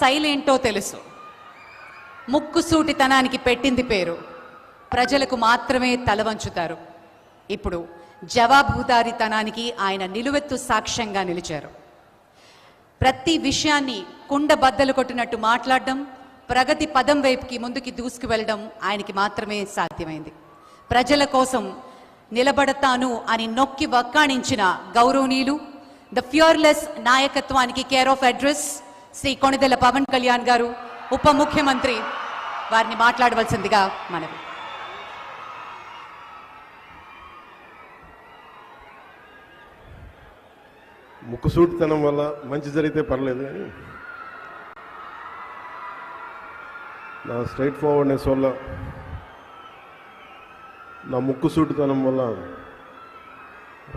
శైలేంటో తెలుసు. ముక్కుసూటితనానికి పెట్టింది పేరు. ప్రజలకు మాత్రమే తలవంచుతారు. ఇప్పుడు జవాబుదారీతనానికి ఆయన నిలువెత్తు సాక్ష్యంగా నిలిచారు. ప్రతి విషయాన్ని కుండ బద్దలు కొట్టినట్టు మాట్లాడడం, ప్రగతి పదం వైపుకి ముందుకి దూసుకువెళ్ళడం ఆయనకి మాత్రమే సాధ్యమైంది. ప్రజల కోసం నిలబడతాను అని నొక్కి వక్కాణించిన గౌరవనీయులు ద ఫ్యూర్లెస్ నాయకత్వానికి care of address Shri Konidela Pawan Kalyan గారు, ఉప ముఖ్యమంత్రి, వారిని మాట్లాడవలసిందిగా మనవి. ముక్కుసూటితనం వల్ల మంచి జరిగితే పర్లేదు కానీ నా స్ట్రైట్ ఫార్వర్డ్నెస్ వల్ల, నా ముక్కుసూటితనం వల్ల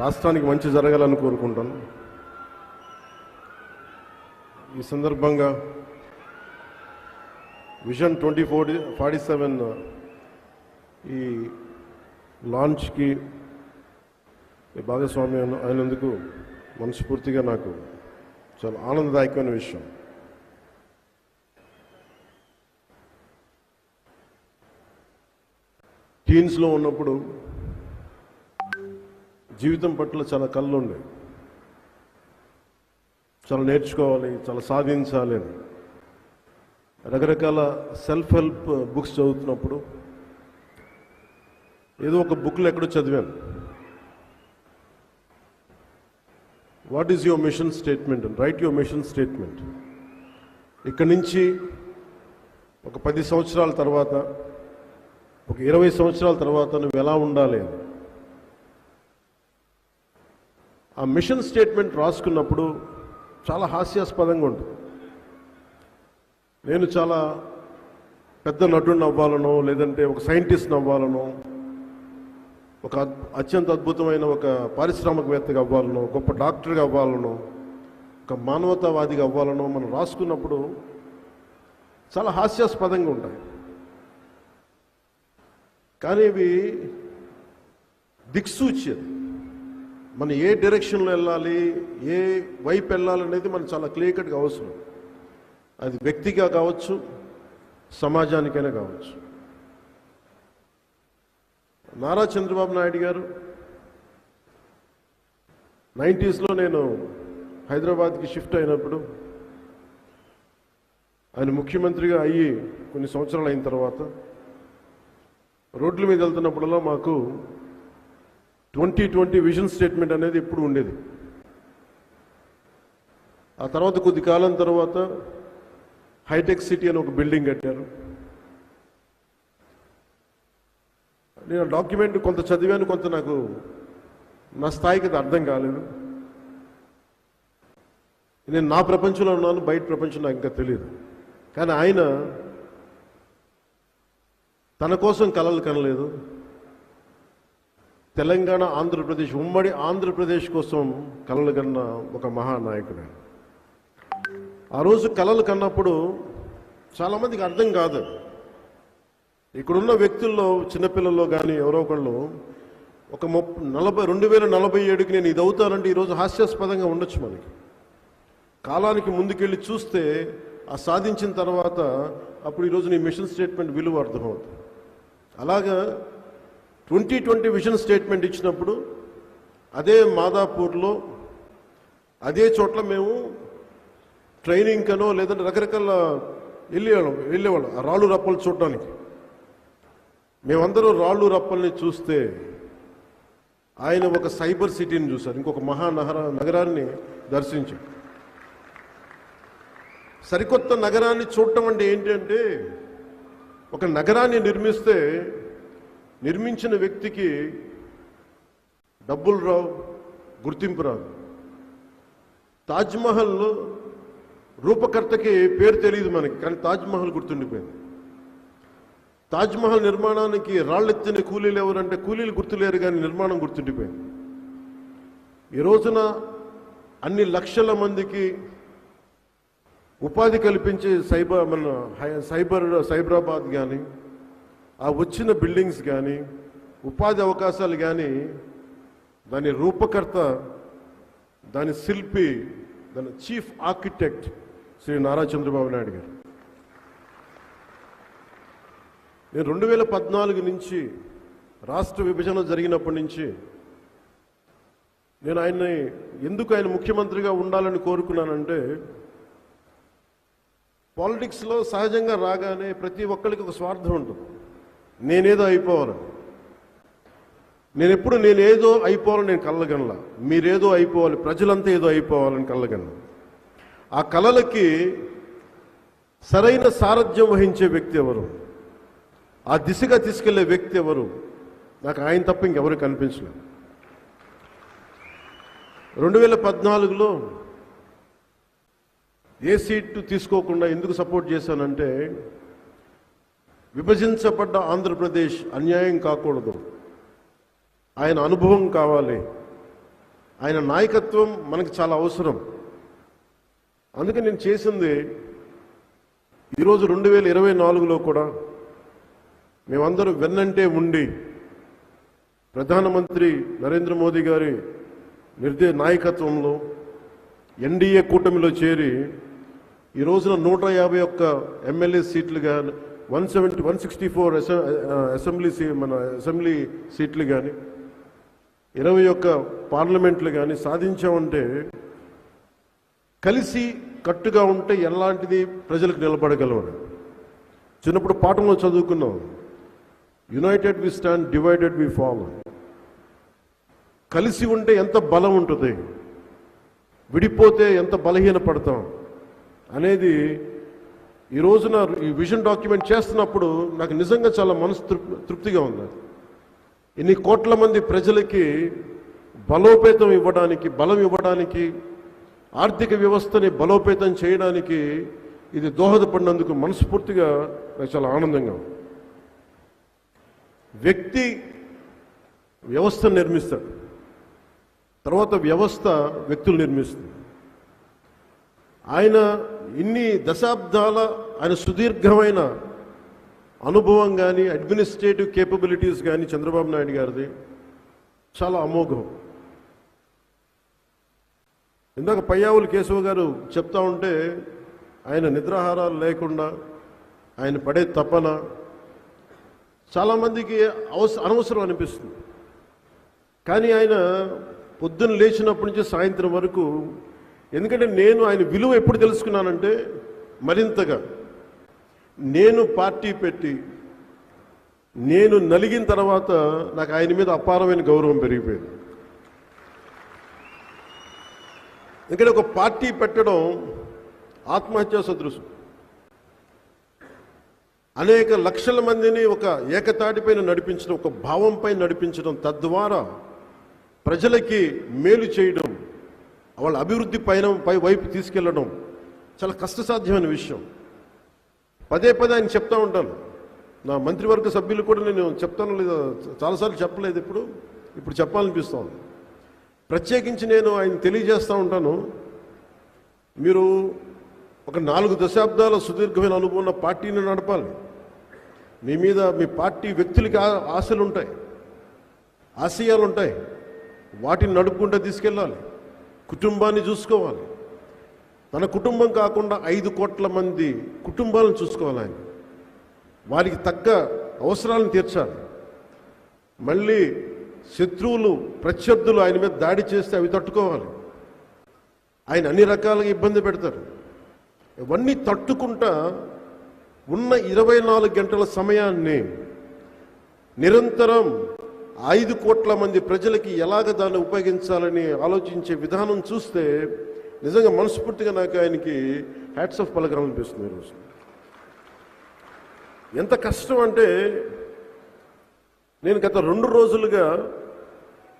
రాష్ట్రానికి మంచి జరగాలని కోరుకుంటాను. ఈ సందర్భంగా విజన్ 2047 ఈ లాంచ్కి భాగస్వామ్యం అయినందుకు మనస్ఫూర్తిగా నాకు చాలా ఆనందదాయకమైన విషయం. టీన్స్లో ఉన్నప్పుడు జీవితం పట్ల చాలా కళ్ళు ఉండే, చాలా నేర్చుకోవాలి, చాలా సాధించాలి అని రకరకాల సెల్ఫ్ హెల్ప్ బుక్స్ చదువుతున్నప్పుడు ఏదో ఒక బుక్లో ఎక్కడో చదివాను, what is your mission statement and right your mission statement. ఇక్కడి నుంచి ఒక 10 సంవత్సరాల తర్వాత, ఒక 20 సంవత్సరాల తర్వాత నువ్వు ఎలా ఉండాలి అని. ఆ మిషన్ స్టేట్మెంట్ రాసుకున్నప్పుడు చాలా హాస్యాస్పదంగా ఉంటుంది. నేను చాలా పెద్ద నటుడిని అవ్వాలనో, లేదంటే ఒక సైంటిస్ట్ని అవ్వాలనో, ఒక అత్యంత అద్భుతమైన ఒక పారిశ్రామికవేత్తగా అవ్వాలనో, గొప్ప డాక్టర్గా అవ్వాలనో, ఒక మానవతావాదిగా అవ్వాలనో మనం రాసుకున్నప్పుడు చాలా హాస్యాస్పదంగా ఉంటాయి. కానీ ఇవి దిక్సూచి, మనం ఏ డైరెక్షన్లో వెళ్ళాలి, ఏ వైపు వెళ్ళాలనేది మనకు చాలా క్లియర్ కట్గా అవసరం. అది వ్యక్తిగా కావచ్చు, సమాజానికైనా కావచ్చు. నారా చంద్రబాబు నాయుడు గారు 90s నేను హైదరాబాద్కి షిఫ్ట్ అయినప్పుడు, ఆయన ముఖ్యమంత్రిగా అయ్యి కొన్ని సంవత్సరాలు అయిన తర్వాత రోడ్ల మీద వెళ్తున్నప్పుడల్లా మాకు 2020 విజన్ స్టేట్మెంట్ అనేది ఎప్పుడు ఉండేది. ఆ తర్వాత కొద్ది కాలం తర్వాత హైటెక్ సిటీ అని ఒక బిల్డింగ్ కట్టారు. నేను డాక్యుమెంట్ కొంత చదివాను, కొంత నాకు నా స్థాయికి అది అర్థం కాలేదు. నేను నా ప్రపంచంలో ఉన్నాను, బయట ప్రపంచం నాకు ఇంకా తెలియదు. కానీ ఆయన తన కోసం కలలు కనలేదు, తెలంగాణ, ఆంధ్రప్రదేశ్, ఉమ్మడి ఆంధ్రప్రదేశ్ కోసం కలలు కన్న ఒక మహానాయకుడు. ఆ రోజు కలలు కన్నప్పుడు చాలామందికి అర్థం కాదు. ఇక్కడున్న వ్యక్తుల్లో, చిన్నపిల్లల్లో కానీ ఎవరో ఒకళ్ళు ఒక 2047కి నేను ఇది అవుతానంటే ఈరోజు హాస్యాస్పదంగా ఉండొచ్చు. మనకి కాలానికి ముందుకెళ్ళి చూస్తే ఆ సాధించిన తర్వాత అప్పుడు ఈరోజు నీ మిషన్ స్టేట్మెంట్ విలువ అర్థమవుతుంది. అలాగా 2020 విజన్ స్టేట్మెంట్ ఇచ్చినప్పుడు అదే మాదాపూర్లో, అదే చోట్ల మేము ట్రైనింగ్ కనో లేదంటే రకరకాల వెళ్ళేవాళ్ళం ఆ రాళ్ళు రప్పలు చూడటానికి. మేమందరూ రాళ్ళు రప్పల్ని చూస్తే ఆయన ఒక సైబర్ సిటీని చూశారు, ఇంకొక నగరాన్ని దర్శించారు. సరికొత్త నగరాన్ని చూడటం అంటే ఏంటంటే, ఒక నగరాన్ని నిర్మించిన వ్యక్తికి డబ్బులు రావు, గుర్తింపు రాదు. తాజ్మహల్లో రూపకర్తకి పేరు తెలియదు మనకి, కానీ తాజ్మహల్ గుర్తుండిపోయింది. తాజ్మహల్ నిర్మాణానికి రాళ్ళెత్తిన కూలీలు ఎవరంటే కూలీలు గుర్తులేరు, కానీ నిర్మాణం గుర్తుండిపోయింది. ఈ రోజున అన్ని లక్షల మందికి ఉపాధి కల్పించే సైబరాబాద్ కానీ, ఆ వచ్చిన బిల్డింగ్స్ కానీ, ఉపాధి అవకాశాలు కానీ, దాని రూపకర్త, దాని శిల్పి, దాని చీఫ్ ఆర్కిటెక్ట్ శ్రీ నారా చంద్రబాబు నాయుడు గారు. నేను 2014 నుంచి రాష్ట్ర విభజన జరిగినప్పటి నుంచి నేను ఆయన్ని ఎందుకు ఆయన ముఖ్యమంత్రిగా ఉండాలని కోరుకున్నానంటే, పాలిటిక్స్లో సహజంగా రాగానే ప్రతి ఒక్కరికి ఒక స్వార్థం ఉంటుంది. నేనేదో అయిపోవాలని. నేనేదో అయిపోవాలని నేను కలగనలా. మీరేదో అయిపోవాలి, ప్రజలంతా ఏదో అయిపోవాలని కలగలను. ఆ కలలకి సరైన సారథ్యం వహించే వ్యక్తి ఎవరు, ఆ దిశగా తీసుకెళ్లే వ్యక్తి ఎవరు, నాకు ఆయన తప్ప ఇంకెవరు కనిపించలేదు. 2014లో ఏ సీటు తీసుకోకుండా ఎందుకు సపోర్ట్ చేశానంటే, విభజించబడ్డ ఆంధ్రప్రదేశ్ అన్యాయం కాకూడదు, ఆయన అనుభవం కావాలి, ఆయన నాయకత్వం మనకు చాలా అవసరం. అందుకే నేను చేసింది ఈరోజు 2024లో కూడా మేమందరూ వెన్నంటే ఉండి ప్రధానమంత్రి నరేంద్ర మోదీ గారి నాయకత్వంలో ఎన్డీఏ కూటమిలో చేరి ఈ రోజున 151 ఎమ్మెల్యే సీట్లు కానీ 164 అసెంబ్లీ సీట్లు కానీ 21 పార్లమెంట్లు కానీ సాధించామంటే, కలిసి కట్టుగా ఉంటే ఎలాంటిది ప్రజలకు నిలబడగలవని చిన్నప్పుడు పాఠంలో చదువుకున్నాం. United we stand, divided we fall. కలిసి ఉంటే ఎంత బలం ఉంటుంది, విడిపోతే ఎంత బలహీన పడతాం అనేది ఈ రోజున ఈ విజన్ డాక్యుమెంట్ చేస్తున్నప్పుడు నాకు నిజంగా చాలా మనసు తృప్తిగా ఉంది. ఇన్ని కోట్ల మంది ప్రజలకి బలోపేతం ఇవ్వడానికి, బలం ఇవ్వడానికి, ఆర్థిక వ్యవస్థని బలోపేతం చేయడానికి ఇది దోహదపడినందుకు మనస్ఫూర్తిగా నాకు చాలా ఆనందంగా ఉంది. వ్యక్తి వ్యవస్థను నిర్మిస్తాడు, తర్వాత వ్యవస్థ వ్యక్తులు నిర్మిస్తుంది. ఆయన ఇన్ని దశాబ్దాల ఆయన సుదీర్ఘమైన అనుభవం కానీ, అడ్మినిస్ట్రేటివ్ కేపబిలిటీస్ కానీ చంద్రబాబు నాయుడు గారిది చాలా అమోఘం. ఇందాక పయ్యావులు కేశవ గారు చెప్తా ఉంటే ఆయన నిద్రాహారాలు లేకుండా ఆయన పడే తపన చాలామందికి అనవసరం అనిపిస్తుంది. కానీ ఆయన పొద్దున్న లేచినప్పటి నుంచి సాయంత్రం వరకు, ఎందుకంటే నేను ఆయన విలువ ఎప్పుడు తెలుసుకున్నానంటే, మరింతగా నేను పార్టీ పెట్టి నేను నలిగిన తర్వాత నాకు ఆయన మీద అపారమైన గౌరవం పెరిగిపోయింది. ఎందుకంటే ఒక పార్టీ పెట్టడం ఆత్మహత్యా సదృశం. అనేక లక్షల మందిని ఒక ఏకతాటిపైన నడిపించడం, ఒక భావంపై నడిపించడం, తద్వారా ప్రజలకి మేలు చేయడం, వాళ్ళ అభివృద్ధి పై వైపు తీసుకెళ్లడం చాలా కష్టసాధ్యమైన విషయం. పదే ఆయన చెప్తా ఉంటాను. నా మంత్రివర్గ సభ్యులు కూడా నేను చెప్తాను లేదా చాలాసార్లు చెప్పలేదు, ఇప్పుడు చెప్పాలనిపిస్తాను. ప్రత్యేకించి నేను ఆయన తెలియజేస్తూ ఉంటాను, మీరు ఒక 4 దశాబ్దాల సుదీర్ఘమైన అనుభవం ఉన్న పార్టీని నడపాలి. మీ మీద మీ పార్టీ వ్యక్తులకి ఆశలు ఉంటాయి, ఆశయాలు ఉంటాయి, వాటిని నడుపుకుంటూ తీసుకెళ్ళాలి. కుటుంబాన్ని చూసుకోవాలి. తన కుటుంబం కాకుండా 5 కోట్ల మంది కుటుంబాలను చూసుకోవాలి. ఆయన వారికి తగ్గ అవసరాలను తీర్చాలి. మళ్ళీ శత్రువులు, ప్రత్యర్థులు ఆయన మీద దాడి చేస్తే అవి తట్టుకోవాలి. ఆయన అన్ని రకాలుగా ఇబ్బంది పెడతారు. ఇవన్నీ తట్టుకుంటా ఉన్న 24 గంటల సమయాన్ని నిరంతరం 5 కోట్ల మంది ప్రజలకి ఎలాగ దాన్ని ఉపయోగించాలని ఆలోచించే విధానం చూస్తే నిజంగా మనస్ఫూర్తిగా నాకు ఆయనకి హ్యాట్స్ ఆఫ్ పలకాలనిపిస్తుంది. ఈరోజు ఎంత కష్టం అంటే, నేను గత 2 రోజులుగా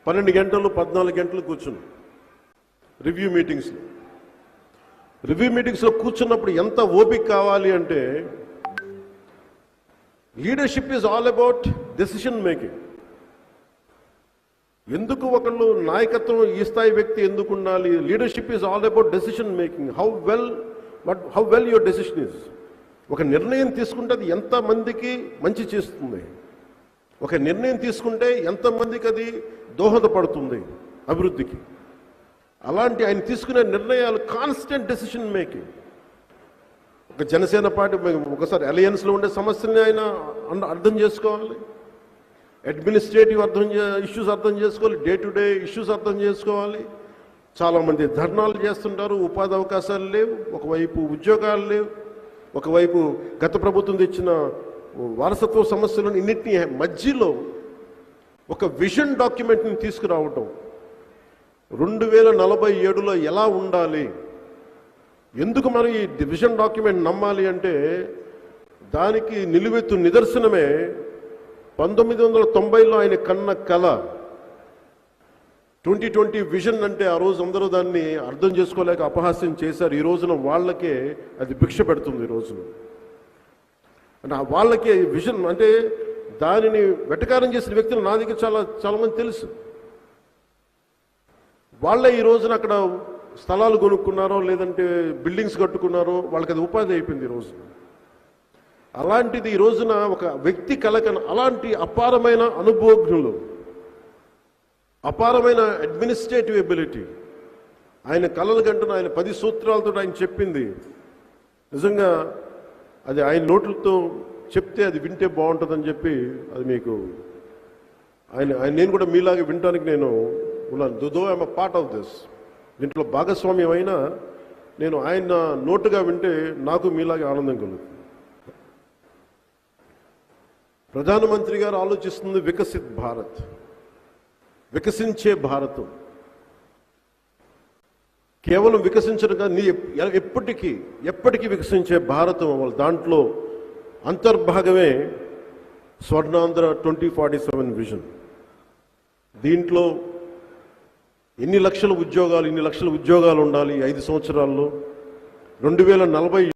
12 గంటలు 14 గంటలు కూర్చున్నాను రివ్యూ మీటింగ్స్లో కూర్చున్నప్పుడు ఎంత ఓపిక కావాలి అంటే, leadership is all about decision making. ఎందుకు ఒకళ్ళు నాయకత్వం ఈ స్థాయి వ్యక్తి ఎందుకు ఉండాలి? Leadership is all about decision making. How well your decision is. ఒక నిర్ణయం తీసుకుంటే అది ఎంతమందికి మంచి చేస్తుంది, ఒక నిర్ణయం తీసుకుంటే ఎంతమందికి అది దోహదపడుతుంది అభివృద్ధికి. అలాంటి ఆయన తీసుకునే నిర్ణయాలు కాన్స్టెంట్ డెసిషన్ మేకింగ్. ఒక జనసేన పార్టీ ఒకసారి అలయన్స్లో ఉండే సమస్యల్ని ఆయన అర్థం చేసుకోవాలి, అడ్మినిస్ట్రేటివ్ ఇష్యూస్ అర్థం చేసుకోవాలి, డే టు డే ఇష్యూస్ అర్థం చేసుకోవాలి. చాలామంది ధర్నాలు చేస్తుంటారు, ఉపాధి అవకాశాలు లేవు, ఒకవైపు ఉద్యోగాలు లేవు, ఒకవైపు గత ప్రభుత్వం తెచ్చిన వారసత్వ సమస్యలను ఇన్నిటిని మధ్యలో ఒక విజన్ డాక్యుమెంట్ని తీసుకురావటం, 2047లో ఎలా ఉండాలి, ఎందుకు మనం ఈ విజన్ డాక్యుమెంట్ నమ్మాలి అంటే దానికి నిలువెత్తు నిదర్శనమే 1990లో ఆయన కన్న కళ 2020 విజన్. అంటే ఆ రోజు అందరూ దాన్ని అర్థం చేసుకోలేక అపహాస్యం చేశారు. ఈ రోజున వాళ్ళకే అది భిక్ష పెడుతుంది. ఈ రోజున అంటే వాళ్ళకే విజన్ అంటే దానిని వెటకారం చేసిన వ్యక్తులు నా దగ్గర చాలామంది తెలుసు. వాళ్ళే ఈ రోజున అక్కడ స్థలాలు కొనుక్కున్నారో లేదంటే బిల్డింగ్స్ కట్టుకున్నారో వాళ్ళకి అది ఉపాధి అయిపోయింది ఈ రోజున. అలాంటిది ఈ రోజున ఒక వ్యక్తి కలకన అలాంటి అపారమైన అనుభవజ్ఞులు, అపారమైన అడ్మినిస్ట్రేటివ్ ఎబిలిటీ, ఆయన కలలు కంటున్న ఆయన 10 సూత్రాలతో ఆయన చెప్పింది నిజంగా అది ఆయన నోట్లతో చెప్తే అది వింటే బాగుంటుందని చెప్పి అది మీకు నేను కూడా మీలాగే వినటానికి నేను ఉన్నాను. Though I'm a part of this. దీంట్లో భాగస్వామ్యం అయినా నేను ఆయన నోటుగా వింటే నాకు మీలాగే ఆనందం కలుగుతుంది. ప్రధానమంత్రి గారు ఆలోచిస్తుంది వికసిత్ భారత్, వికసించే భారతం. కేవలం వికసించడం కాదు, నీ ఎప్పటికీ వికసించే భారతం అవ్వాలి. దాంట్లో అంతర్భాగమే స్వర్ణాంధ్ర 2047 విజన్. దీంట్లో ఇన్ని లక్షల ఉద్యోగాలు ఉండాలి 5 సంవత్సరాల్లో. 2040